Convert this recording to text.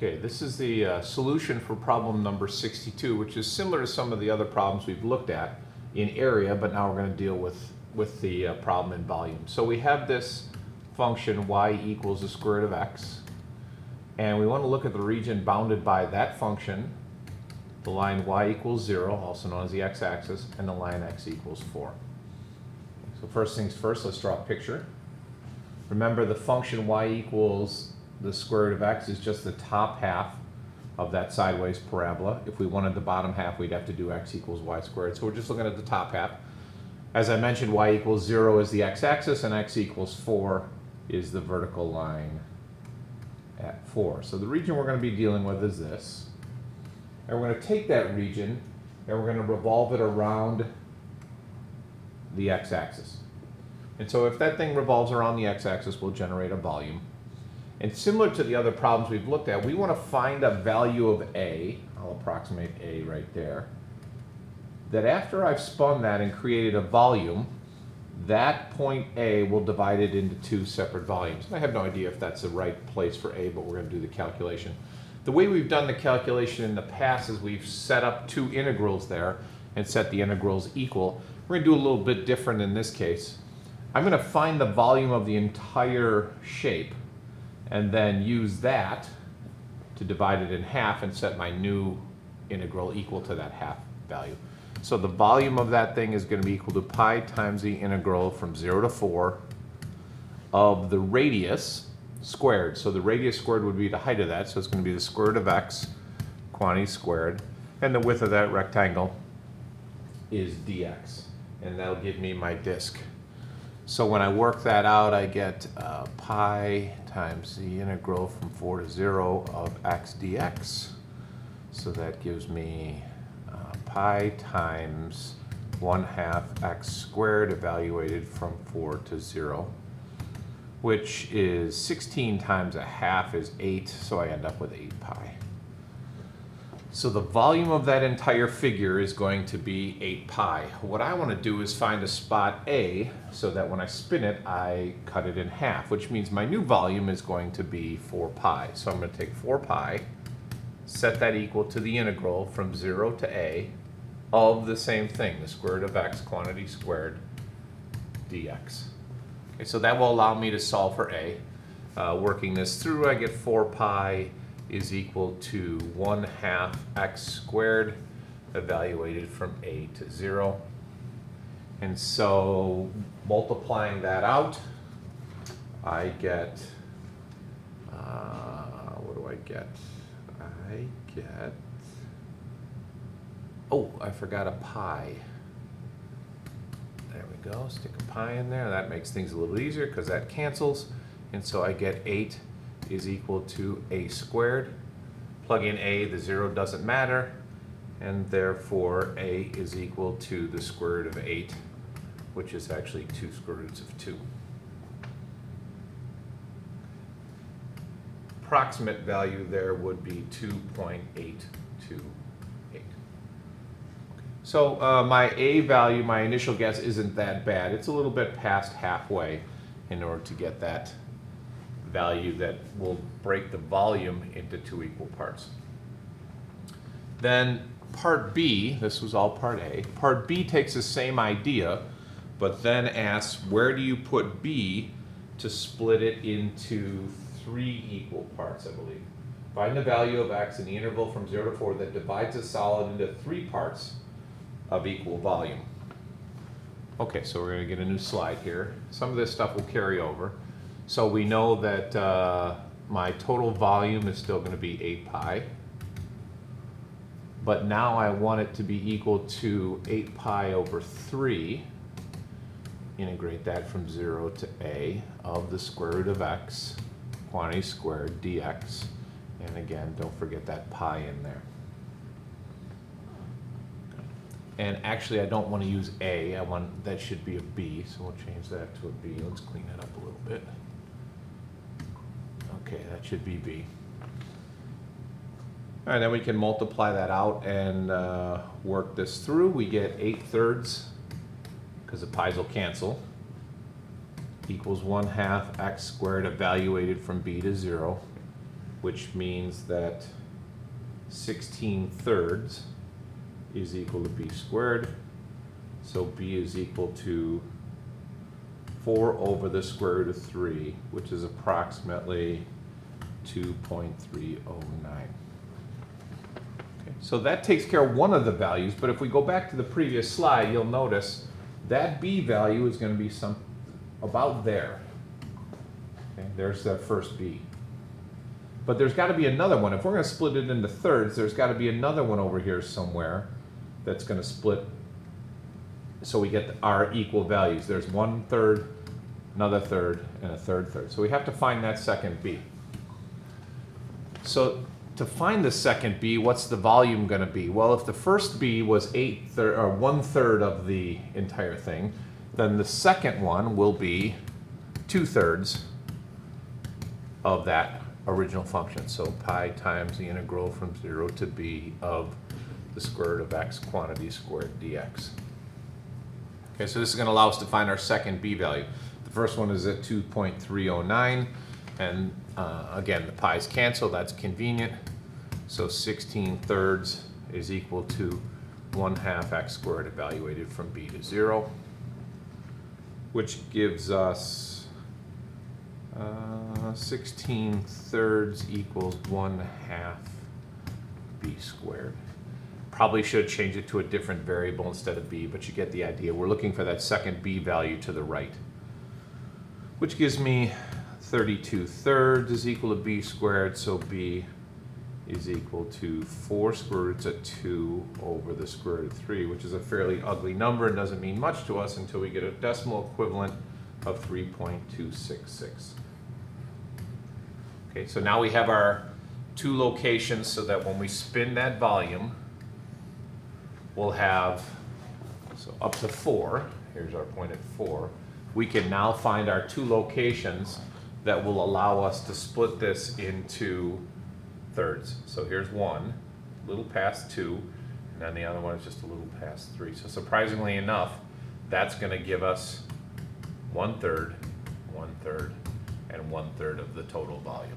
Okay, this is the solution for problem number 62, which is similar to some of the other problems we've looked at in area, but now we're going to deal with the problem in volume. So we have this function y equals the square root of x, and we want to look at the region bounded by that function, the line y equals 0, also known as the x-axis, and the line x equals 4. So first things first, let's draw a picture. Remember, the function y equals the square root of x is just the top half of that sideways parabola. If we wanted the bottom half, we'd have to do x equals y squared. So we're just looking at the top half. As I mentioned, y equals 0 is the x-axis, and x equals 4 is the vertical line at 4. So the region we're going to be dealing with is this. And we're going to take that region, and we're going to revolve it around the x-axis. And so if that thing revolves around the x-axis, we'll generate a volume. And similar to the other problems we've looked at, we want to find a value of A, I'll approximate A right there, that after I've spun that and created a volume, that point A will divide it into two separate volumes. And I have no idea if that's the right place for A, but we're going to do the calculation. The way we've done the calculation in the past is we've set up two integrals there and set the integrals equal. We're going to do a little bit different in this case. I'm going to find the volume of the entire shape and then use that to divide it in half and set my new integral equal to that half value. So the volume of that thing is going to be equal to pi times the integral from 0 to 4 of the radius squared. So the radius squared would be the height of that, so it's going to be the square root of x, quantity squared, and the width of that rectangle is dx, and that'll give me my disk. So when I work that out, I get pi times the integral from 4 to 0 of x dx. So that gives me pi times 1/2 x squared evaluated from 4 to 0, which is 16 times a half is 8, so I end up with 8 pi. So the volume of that entire figure is going to be 8 pi. What I want to do is find a spot A so that when I spin it, I cut it in half, which means my new volume is going to be 4 pi. So I'm going to take 4 pi, set that equal to the integral from 0 to A of the same thing, the square root of x, quantity squared, dx. Okay, so that will allow me to solve for A. Working this through, I get 4 pi is equal to 1/2 x squared evaluated from A to 0. And so multiplying that out, I get, what do I get? I get, oh, I forgot a pi. There we go, stick a pi in there. That makes things a little easier because that cancels. And so I get 8 is equal to a squared. Plug in a, the 0 doesn't matter, and therefore a is equal to the square root of 8, which is actually 2 square roots of 2. Approximate value there would be 2.828. So my A value, my initial guess, isn't that bad. It's a little bit past halfway in order to get that value that will break the volume into two equal parts. Then part B, this was all part A. Part B takes the same idea, but then asks where do you put B to split it into 3 equal parts, I believe. Find the value of x in the interval from 0 to 4 that divides a solid into 3 parts of equal volume. Okay, so we're going to get a new slide here. Some of this stuff will carry over. So we know that my total volume is still going to be 8 pi. But now I want it to be equal to 8 pi over 3. Integrate that from 0 to A of the square root of x, quantity squared, dx. And again, don't forget that pi in there. And actually, I don't want to use A. That should be a B, so we'll change that to a B. Let's clean that up a little bit. Okay, that should be B. All right, then we can multiply that out and work this through. We get 8/3, because the pi's will cancel, equals 1/2 x squared evaluated from B to 0 which means that 16 thirds is equal to b squared. So b is equal to 4 over the square root of 3, which is approximately 2.309. Okay, so that takes care of one of the values, but if we go back to the previous slide, you'll notice that b value is going to be about there. Okay, there's that first b. But there's got to be another one. If we're going to split it into thirds, there's got to be another one over here somewhere that's going to split so we get our equal values. There's 1/3, another third, and a third. So we have to find that second b. So to find the second b, what's the volume going to be? Well, if the first b was 1/3 of the entire thing, then the second one will be 2/3 of that original function. So pi times the integral from 0 to b of the square root of x quantity squared dx. Okay, so this is going to allow us to find our second b value. The first one is at 2.309, and again, the pi's cancel, that's convenient. So 16 thirds is equal to 1/2 x squared evaluated from b to 0, which gives us 16 thirds equals 1/2 b squared. Probably should change it to a different variable instead of b, but you get the idea. We're looking for that second b value to the right, which gives me 32 thirds is equal to b squared, so b is equal to 4 square roots of 2 over the square root of 3, which is a fairly ugly number and doesn't mean much to us until we get a decimal equivalent of 3.266. Okay, so now we have our two locations so that when we spin that volume, we'll have, so up to 4, here's our point at 4, we can now find our two locations that will allow us to split this into thirds. So here's 1, a little past 2, and then the other one is just a little past 3. So surprisingly enough, that's going to give us 1/3, 1/3, and 1/3 of the total volume.